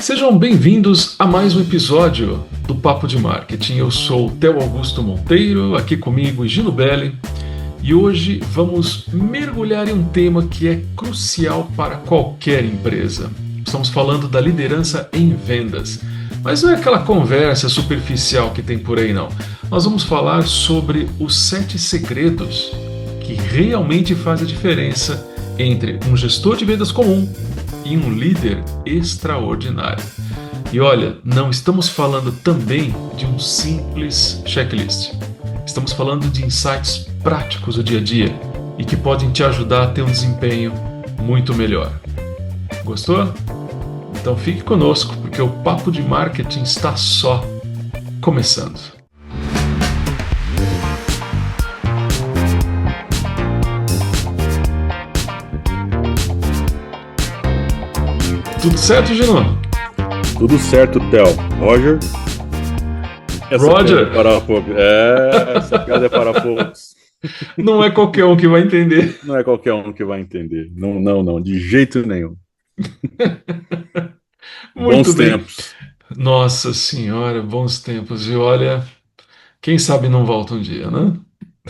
Sejam bem-vindos a mais um episódio do Papo de Marketing. Eu sou o Theo Augusto Monteiro, aqui comigo Gino Belli, e hoje vamos mergulhar em um tema que é crucial para qualquer empresa. Estamos falando da liderança em vendas, mas não é aquela conversa superficial que tem por aí não. Nós vamos falar sobre os 7 segredos que realmente fazem a diferença entre um gestor de vendas comum e um líder extraordinário. E olha, não estamos falando também de um simples checklist. Estamos falando de insights práticos do dia a dia e que podem te ajudar a ter um desempenho muito melhor. Gostou? Então fique conosco, porque o Papo de Marketing está só começando. Tudo certo, Gino? Tudo certo, Theo. Roger? Roger? Essa piada é para poucos. Não é qualquer um que vai entender. Não é qualquer um que vai entender. Não, de jeito nenhum. Muito Bons bem. tempos. Nossa Senhora, bons tempos. E olha, quem sabe não volta um dia, né?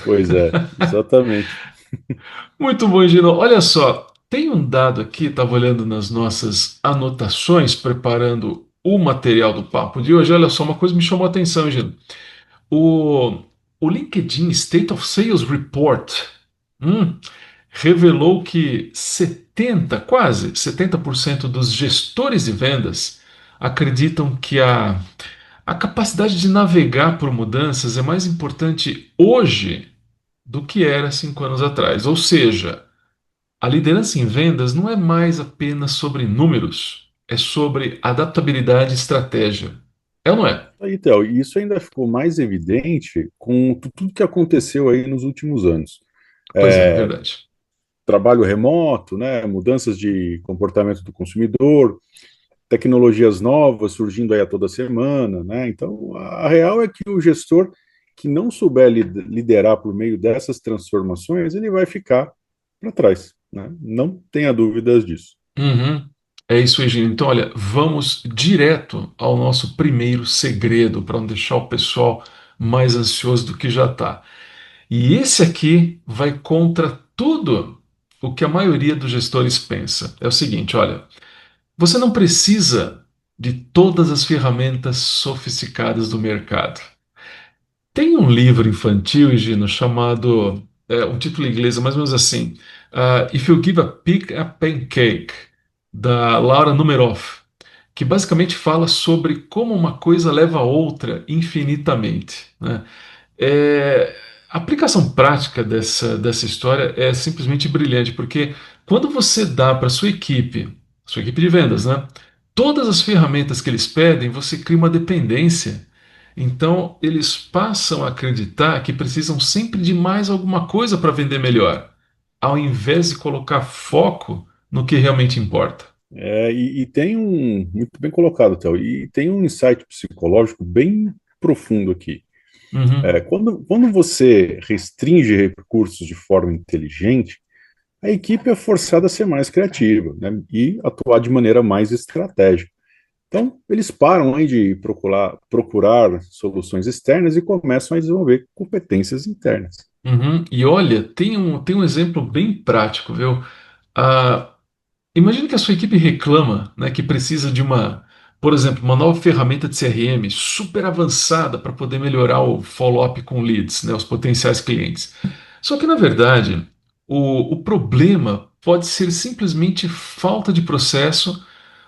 Pois é, exatamente. Muito bom, Gino. Olha só, tem um dado aqui, estava olhando nas nossas anotações, preparando o material do papo de hoje. Olha só, uma coisa me chamou a atenção, Gino. O, o LinkedIn State of Sales Report hum, revelou que quase 70% dos gestores de vendas acreditam que a capacidade de navegar por mudanças é mais importante hoje do que era 5 anos atrás. Ou seja, a liderança em vendas não é mais apenas sobre números, é sobre adaptabilidade e estratégia. É ou não é? Aí, Theo, e isso ainda ficou mais evidente com tudo que aconteceu aí nos últimos anos. Pois é, verdade. Trabalho remoto, né, mudanças de comportamento do consumidor, tecnologias novas surgindo aí a toda semana, né? Então, a real é que o gestor que não souber liderar por meio dessas transformações, ele vai ficar para trás, né? Não tenha dúvidas disso. Uhum. É isso aí, Gino. Então, olha, vamos direto ao nosso primeiro segredo para não deixar o pessoal mais ansioso do que já está. E esse aqui vai contra tudo o que a maioria dos gestores pensa. É o seguinte, olha, você não precisa de todas as ferramentas sofisticadas do mercado. Tem um livro infantil, Gino, chamado, um título em inglês, é mais ou menos assim, If You Give a Pig a Pancake, da Laura Numeroff, que basicamente fala sobre como uma coisa leva a outra infinitamente, né? É, a aplicação prática dessa história é simplesmente brilhante, porque quando você dá para sua equipe de vendas, né, todas as ferramentas que eles pedem, você cria uma dependência. Então, eles passam a acreditar que precisam sempre de mais alguma coisa para vender melhor, ao invés de colocar foco no que realmente importa. E tem muito bem colocado, Théo, e tem um insight psicológico bem profundo aqui. Uhum, Quando você restringe recursos de forma inteligente, a equipe é forçada a ser mais criativa, né, e atuar de maneira mais estratégica. Então, eles param aí de procurar soluções externas e começam a desenvolver competências internas. uhum. E olha, tem um exemplo bem prático, viu? Ah, Imagine que a sua equipe reclama, né, que precisa de por exemplo, uma nova ferramenta de CRM super avançada para poder melhorar o follow-up com leads, né, os potenciais clientes. Só que, na verdade, o problema pode ser simplesmente falta de processo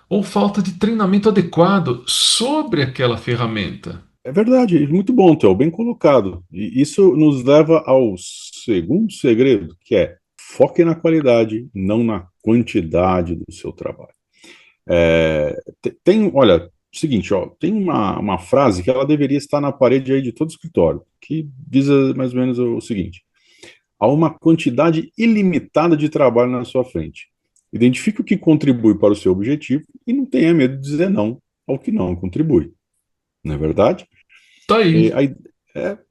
ou falta de treinamento adequado sobre aquela ferramenta. É verdade, muito bom, Theo, bem colocado. E isso nos leva ao segundo segredo, que é foque na qualidade, não na quantidade do seu trabalho. Olha, seguinte, ó, tem uma frase que ela deveria estar na parede aí de todo escritório, que diz mais ou menos o seguinte: há uma quantidade ilimitada de trabalho na sua frente. Identifique o que contribui para o seu objetivo e não tenha medo de dizer não ao que não contribui. Não é verdade? Tá E aí.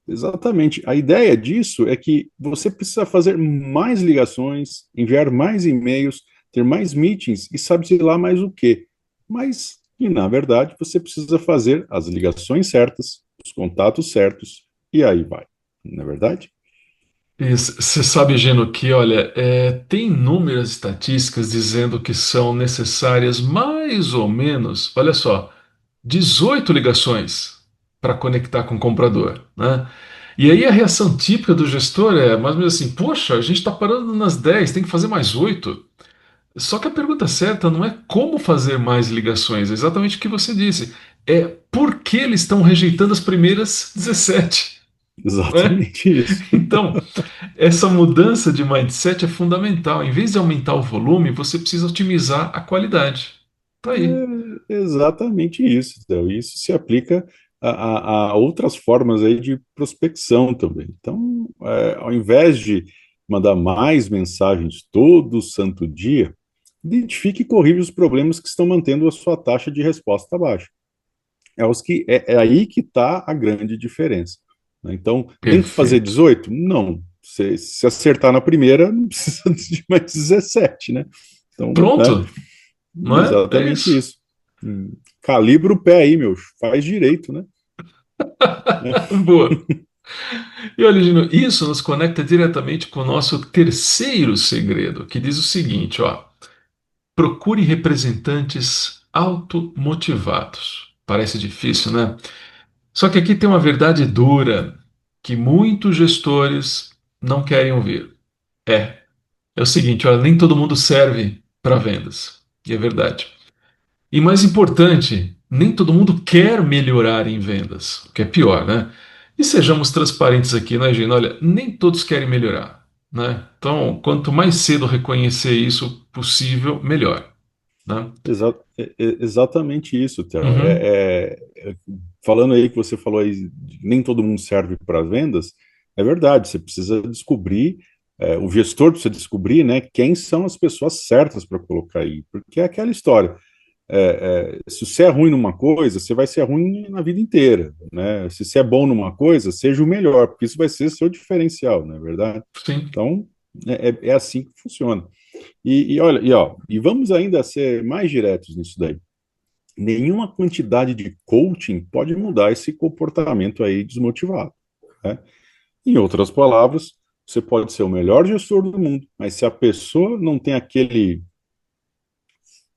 exatamente. A ideia disso é que você precisa fazer mais ligações, enviar mais e-mails, ter mais meetings e sabe-se lá mais o quê. Mas E, na verdade, você precisa fazer as ligações certas, os contatos certos, e aí vai. Não é verdade? Você sabe, Geno, que olha, tem inúmeras estatísticas dizendo que são necessárias mais ou menos, olha só, 18 ligações para conectar com o comprador, né? E aí a reação típica do gestor é mais ou menos assim: poxa, a gente está parando nas 10, tem que fazer mais 8. Só que a pergunta certa não é como fazer mais ligações, é exatamente o que você disse. É por que eles estão rejeitando as primeiras 17, né? Exatamente isso. Então, essa mudança de mindset é fundamental. Em vez de aumentar o volume, você precisa otimizar a qualidade. Tá aí. Exatamente isso. Então, isso se aplica a outras formas aí de prospecção também. Então, ao invés de mandar mais mensagens todo santo dia, identifique e corrija os problemas que estão mantendo a sua taxa de resposta baixa. É aí que está a grande diferença. Né? Então, tem que fazer Perfeito. 18? Não. Se acertar na primeira, não precisa de mais 17, né? Então, né? Pronto, não é? É Exatamente isso. isso. Calibra o pé aí, meu. Faz direito, né? É, Boa. E olha, Gino, isso nos conecta diretamente com o nosso terceiro segredo, que diz o seguinte, ó: procure representantes automotivados. Parece difícil, né? Só que aqui tem uma verdade dura que muitos gestores não querem ouvir. É, é o seguinte, olha, nem todo mundo serve para vendas. E é verdade. E mais importante, nem todo mundo quer melhorar em vendas, o que é pior, né? E sejamos transparentes aqui, né, Gina? Olha, nem todos querem melhorar, né? Então, quanto mais cedo reconhecer isso possível, melhor, né? exatamente isso, Theo. Uhum, Falando aí que você falou aí, nem todo mundo serve para vendas, é verdade, você precisa descobrir, o gestor precisa descobrir, né, quem são as pessoas certas para colocar aí, porque é aquela história. Se você é ruim numa coisa, você vai ser ruim na vida inteira, né? Se você é bom numa coisa, seja o melhor, porque isso vai ser seu diferencial, não é verdade? sim. Então, é assim que funciona. Olha, e vamos ainda ser mais diretos nisso daí. Nenhuma quantidade de coaching pode mudar esse comportamento aí desmotivado, né? Em outras palavras, você pode ser o melhor gestor do mundo, mas se a pessoa não tem aquele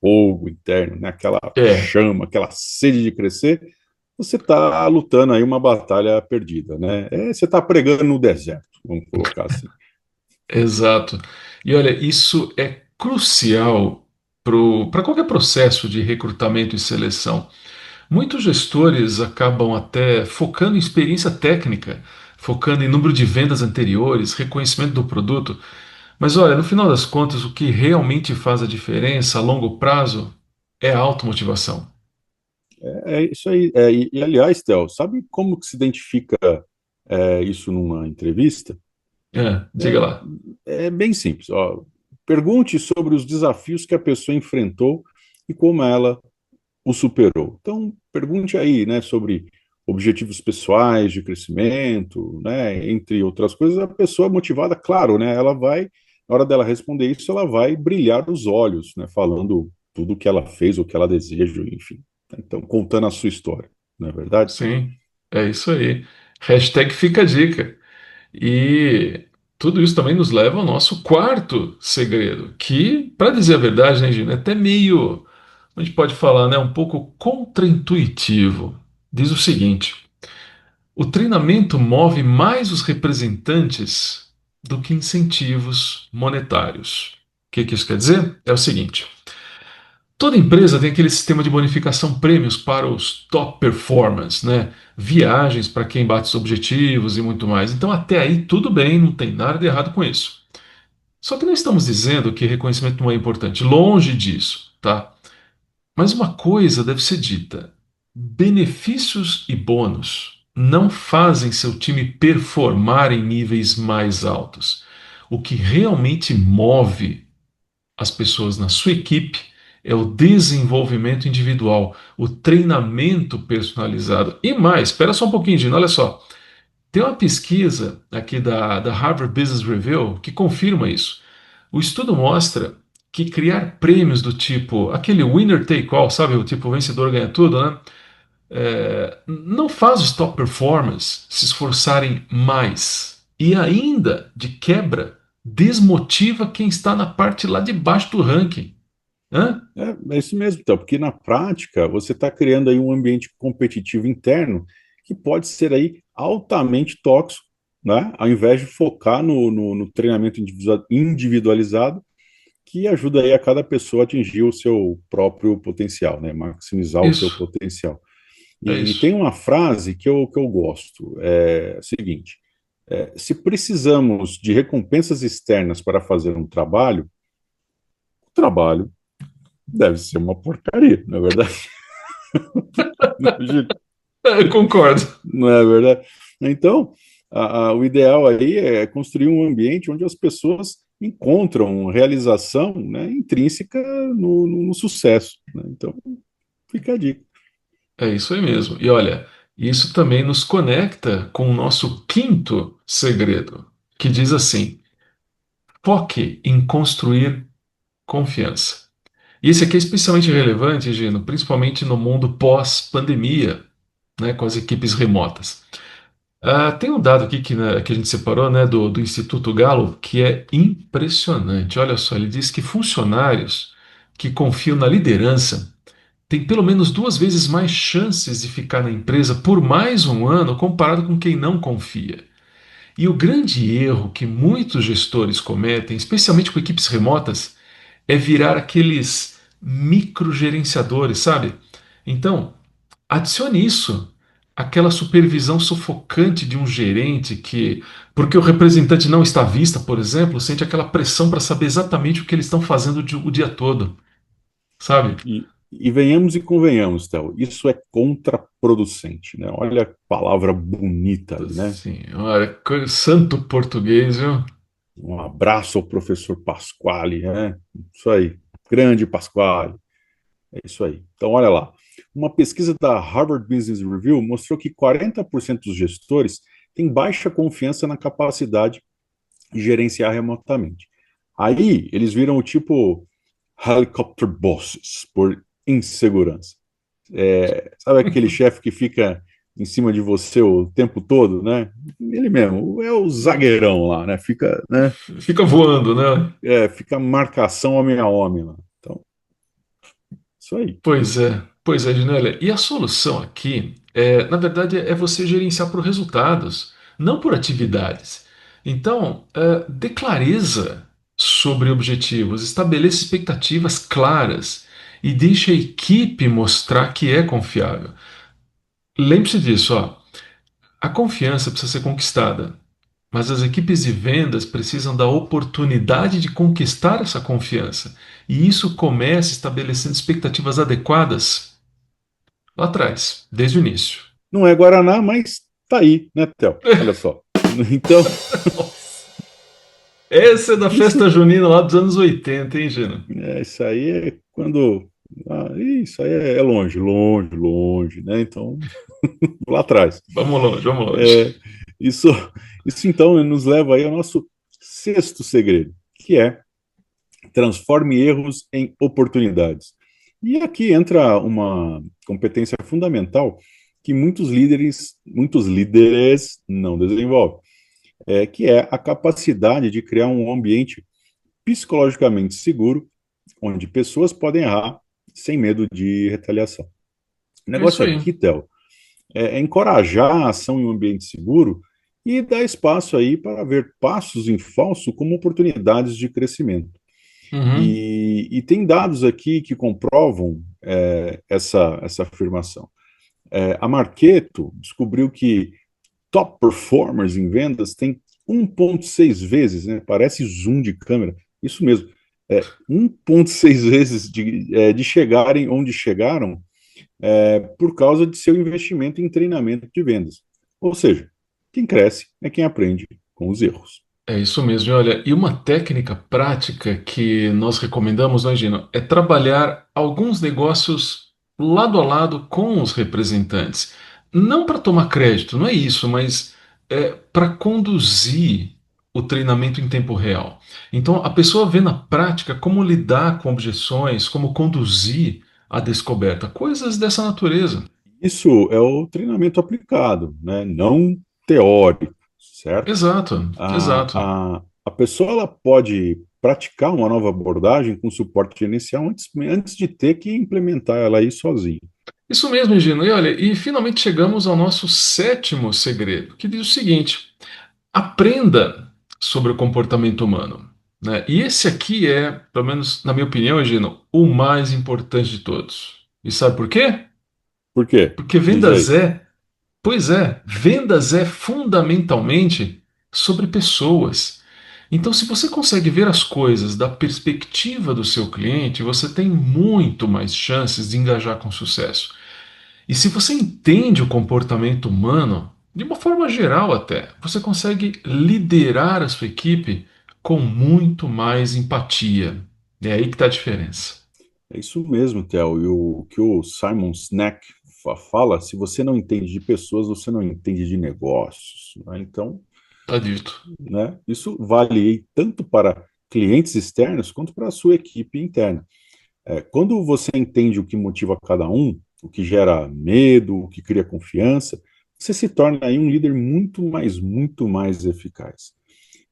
fogo interno, né, aquela É, chama, aquela sede de crescer, você está lutando aí uma batalha perdida, né? Você está pregando no deserto, vamos colocar assim. exato. E olha, isso é crucial para qualquer processo de recrutamento e seleção. Muitos gestores acabam até focando em experiência técnica, focando em número de vendas anteriores, reconhecimento do produto. Mas olha, no final das contas, o que realmente faz a diferença a longo prazo é a automotivação. É isso aí. Aliás, Theo, sabe como que se identifica isso numa entrevista? Diga É, lá. é bem simples. Ó. Pergunte sobre os desafios que a pessoa enfrentou e como ela o superou. Então, pergunte aí, né, sobre objetivos pessoais de crescimento, né, entre outras coisas. A pessoa motivada, claro, né, ela vai, na hora dela responder isso, ela vai brilhar os olhos, né, falando tudo o que ela fez, o que ela deseja, enfim. Então, contando a sua história, não é verdade? Sim, é isso aí. Hashtag fica a dica. E tudo isso também nos leva ao nosso quarto segredo, que, para dizer a verdade, né, Gina, é até meio, a gente pode falar, né, um pouco contraintuitivo. Diz o seguinte: o treinamento move mais os representantes do que incentivos monetários. O que isso quer dizer? É o seguinte: toda empresa tem aquele sistema de bonificação prêmios para os top performers, né? Viagens para quem bate os objetivos e muito mais. Então, até aí, tudo bem, não tem nada de errado com isso. Só que não estamos dizendo que reconhecimento não é importante, longe disso, tá? Mas uma coisa deve ser dita: benefícios e bônus não fazem seu time performar em níveis mais altos. O que realmente move as pessoas na sua equipe é o desenvolvimento individual, o treinamento personalizado. E mais, espera só um pouquinho, Gino, olha só. Tem uma pesquisa aqui da Harvard Business Review que confirma isso. O estudo mostra que criar prêmios do tipo, aquele winner take all, sabe? O tipo, o vencedor ganha tudo, né? Não faz os top performers se esforçarem mais. E ainda, de quebra, desmotiva quem está na parte lá de baixo do ranking. Hã? É isso mesmo, então, porque na prática você está criando aí um ambiente competitivo interno que pode ser aí altamente tóxico, né? Ao invés de focar no treinamento individualizado, que ajuda aí a cada pessoa a atingir o seu próprio potencial, né? Maximizar o seu Isso, potencial. é E tem isso. uma frase que eu gosto, é a seguinte: se precisamos de recompensas externas para fazer um trabalho, o trabalho deve ser uma porcaria, não é verdade? Concordo. Não é verdade? Então, o ideal aí é construir um ambiente onde as pessoas encontram realização, né, intrínseca no sucesso, né? Então, fica a dica. É isso aí mesmo. E olha, isso também nos conecta com o nosso quinto segredo, que diz assim: foque em construir confiança. E esse aqui é especialmente relevante, Gino, principalmente no mundo pós-pandemia, né, com as equipes remotas. Tem um dado aqui que a gente separou, né, do Instituto Gallup, que é impressionante. Olha só, ele diz que funcionários que confiam na liderança têm pelo menos duas vezes mais chances de ficar na empresa por mais um ano comparado com quem não confia. E o grande erro que muitos gestores cometem, especialmente com equipes remotas, é virar aqueles microgerenciadores, sabe? Então, adicione isso, aquela supervisão sufocante de um gerente que, porque o representante não está à vista, por exemplo, sente aquela pressão para saber exatamente o que eles estão fazendo o dia todo, sabe? E venhamos e convenhamos, Théo, isso é contraproducente, né? Olha a palavra bonita aí, né? Senhora, santo português, viu? Um abraço ao professor Pasquale, né? Isso aí, grande Pasquale, é isso aí. Então, olha lá. Uma pesquisa da Harvard Business Review mostrou que 40% dos gestores têm baixa confiança na capacidade de gerenciar remotamente. Aí, eles viram o tipo helicopter bosses, por insegurança. Sabe aquele chefe que fica em cima de você o tempo todo, né? Ele mesmo, é o zagueirão lá, né? Fica, né? Fica voando, né? Fica marcação homem a homem lá. Então, isso aí. Pois é, Ginélia. E a solução aqui, na verdade, é você gerenciar por resultados, não por atividades. Então, dê clareza sobre objetivos, estabeleça expectativas claras e deixe a equipe mostrar que é confiável. Lembre-se disso, ó. A confiança precisa ser conquistada, mas as equipes de vendas precisam da oportunidade de conquistar essa confiança. E isso começa estabelecendo expectativas adequadas lá atrás, desde o início. Não é Guaraná, mas tá aí, né, Théo? Olha só. Então, Essa é da festa isso, junina lá dos anos 80, hein, Gina? isso aí é quando. Isso aí é longe, longe, longe, né? Então, lá atrás. Vamos longe, vamos longe. É, isso, isso então nos leva aí ao nosso sexto segredo, que é transforme erros em oportunidades. E aqui entra uma competência fundamental que muitos líderes não desenvolvem, que é a capacidade de criar um ambiente psicologicamente seguro, onde pessoas podem errar sem medo de retaliação. O É isso negócio aí. aqui, Théo, é encorajar a ação em um ambiente seguro e dar espaço aí para ver passos em falso como oportunidades de crescimento. Uhum. E tem dados aqui que comprovam essa afirmação. A Marketo descobriu que top performers em vendas têm 1,6 vezes, né? Parece zoom de câmera, isso mesmo, 1,6 vezes de chegarem onde chegaram por causa de seu investimento em treinamento de vendas. Ou seja, quem cresce é quem aprende com os erros. É isso mesmo. E olha, e uma técnica prática que nós recomendamos, né, Gino, é trabalhar alguns negócios lado a lado com os representantes. Não para tomar crédito, não é isso, mas para conduzir o treinamento em tempo real. Então, a pessoa vê na prática como lidar com objeções, como conduzir a descoberta, coisas dessa natureza. Isso é o treinamento aplicado, né? Não teórico, certo? Exato, exato. A pessoa ela pode praticar uma nova abordagem com suporte inicial antes de ter que implementar ela aí sozinho. Isso mesmo, Gino. E olha, e finalmente chegamos ao nosso sétimo segredo, que diz o seguinte: aprenda sobre o comportamento humano. Né? E esse aqui é, pelo menos na minha opinião, Gino, o mais importante de todos. E sabe por quê? Por quê? Porque Diz aí. vendas é fundamentalmente sobre pessoas. Então, se você consegue ver as coisas da perspectiva do seu cliente, você tem muito mais chances de engajar com sucesso. E se você entende o comportamento humano, de uma forma geral até, você consegue liderar a sua equipe com muito mais empatia. É aí que está a diferença. É isso mesmo, Theo. E o que o Simon Sinek fala, se você não entende de pessoas, você não entende de negócios, né? Então, Tá dito. né, isso vale aí tanto para clientes externos quanto para a sua equipe interna. Quando você entende o que motiva cada um, o que gera medo, o que cria confiança, você se torna aí um líder muito mais eficaz.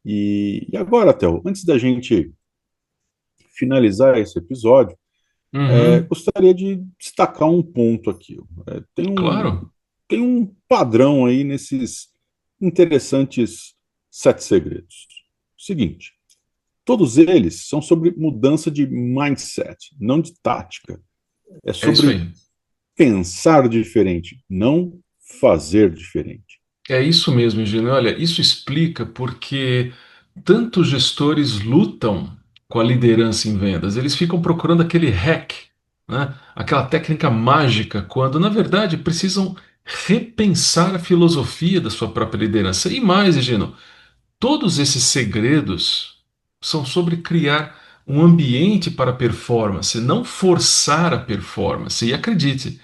E agora, Theo, antes da gente finalizar esse episódio, Uhum, gostaria de destacar um ponto aqui. claro. Tem um padrão aí nesses interessantes 7 segredos. Seguinte, todos eles são sobre mudança de mindset, não de tática. É É isso sobre aí. pensar diferente, não fazer diferente. É isso mesmo, Engenho. Olha, isso explica porque tantos gestores lutam com a liderança em vendas. Eles ficam procurando aquele hack, né? Aquela técnica mágica, quando na verdade precisam repensar a filosofia da sua própria liderança. E mais, Egino, todos esses segredos são sobre criar um ambiente para a performance, não forçar a performance. E acredite,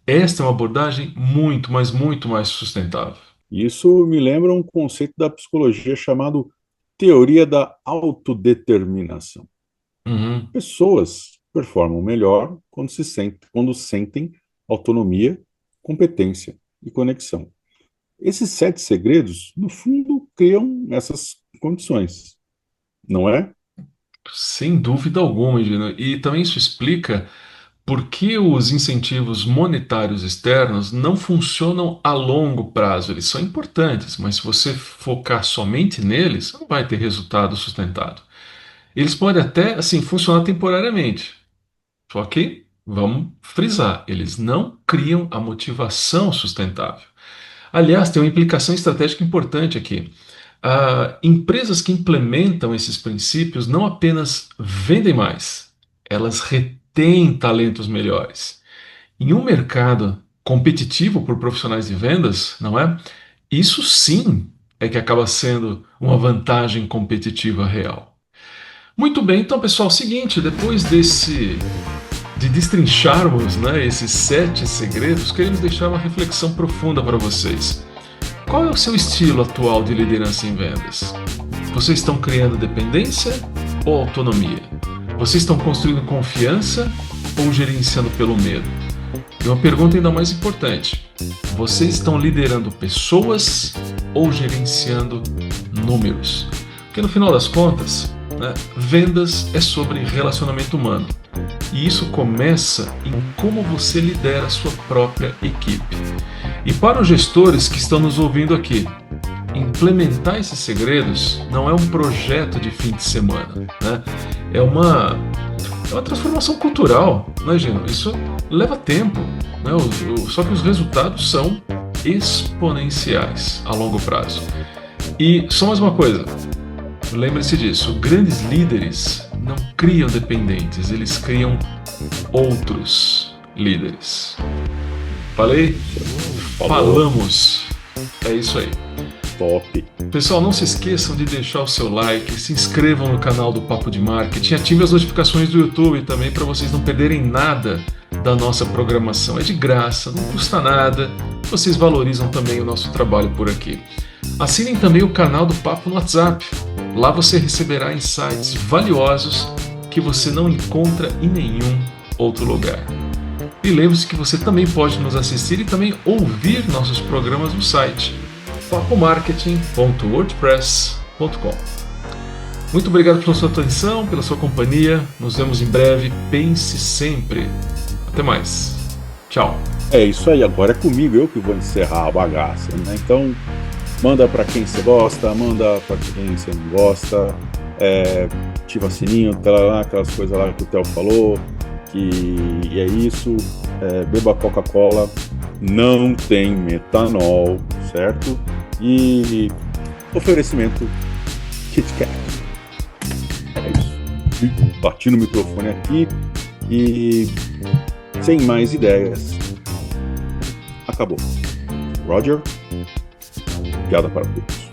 esta é uma abordagem muito, mas muito mais sustentável. Isso me lembra um conceito da psicologia chamado teoria da autodeterminação. Uhum. Pessoas performam melhor quando sentem autonomia, competência e conexão. Esses 7 segredos, no fundo, criam essas condições, não é? Sem dúvida alguma, Gino. E também isso explica por que os incentivos monetários externos não funcionam a longo prazo. Eles são importantes, mas se você focar somente neles, você não vai ter resultado sustentado. Eles podem até, assim, funcionar temporariamente. Só que, vamos frisar, eles não criam a motivação sustentável. Aliás, tem uma implicação estratégica importante aqui. Empresas que implementam esses princípios não apenas vendem mais, elas retêm talentos melhores. Em um mercado competitivo por profissionais de vendas, não é? Isso sim é que acaba sendo uma vantagem competitiva real. Muito bem, então pessoal, seguinte, depois de destrincharmos, né, esses 7 segredos, queremos deixar uma reflexão profunda para vocês. Qual é o seu estilo atual de liderança em vendas? Vocês estão criando dependência ou autonomia? Vocês estão construindo confiança ou gerenciando pelo medo? E uma pergunta ainda mais importante: vocês estão liderando pessoas ou gerenciando números? Porque no final das contas, né, vendas é sobre relacionamento humano. E isso começa em como você lidera a sua própria equipe. E para os gestores que estão nos ouvindo aqui, implementar esses segredos não é um projeto de fim de semana, né? É uma transformação cultural, né, Gino? Isso leva tempo, né? Só que os resultados são exponenciais a longo prazo. E só mais uma coisa, lembre-se disso, grandes líderes não criam dependentes, eles criam outros líderes. Falei? Falou, Falamos. É isso aí. top. Pessoal, não se esqueçam de deixar o seu like, se inscrevam no canal do Papo de Marketing, ativem as notificações do YouTube também para vocês não perderem nada da nossa programação. É de graça, não custa nada. Vocês valorizam também o nosso trabalho por aqui. Assinem também o canal do Papo no WhatsApp. Lá você receberá insights valiosos que você não encontra em nenhum outro lugar. E lembre-se que você também pode nos assistir e também ouvir nossos programas no site papomarketing.wordpress.com. Muito obrigado pela sua atenção, pela sua companhia. Nos vemos em breve. Pense sempre. Até mais. Tchau. É isso aí, agora é comigo, eu que vou encerrar a bagaça, né? Então, manda para quem você gosta, manda para quem você não gosta, ativa sininho, aquelas coisas lá que o Theo falou, e é isso, beba Coca-Cola, não tem metanol, certo? E oferecimento Kit Kat. É isso. Bati no microfone aqui e sem mais ideias. Acabou. Roger, piada para todos.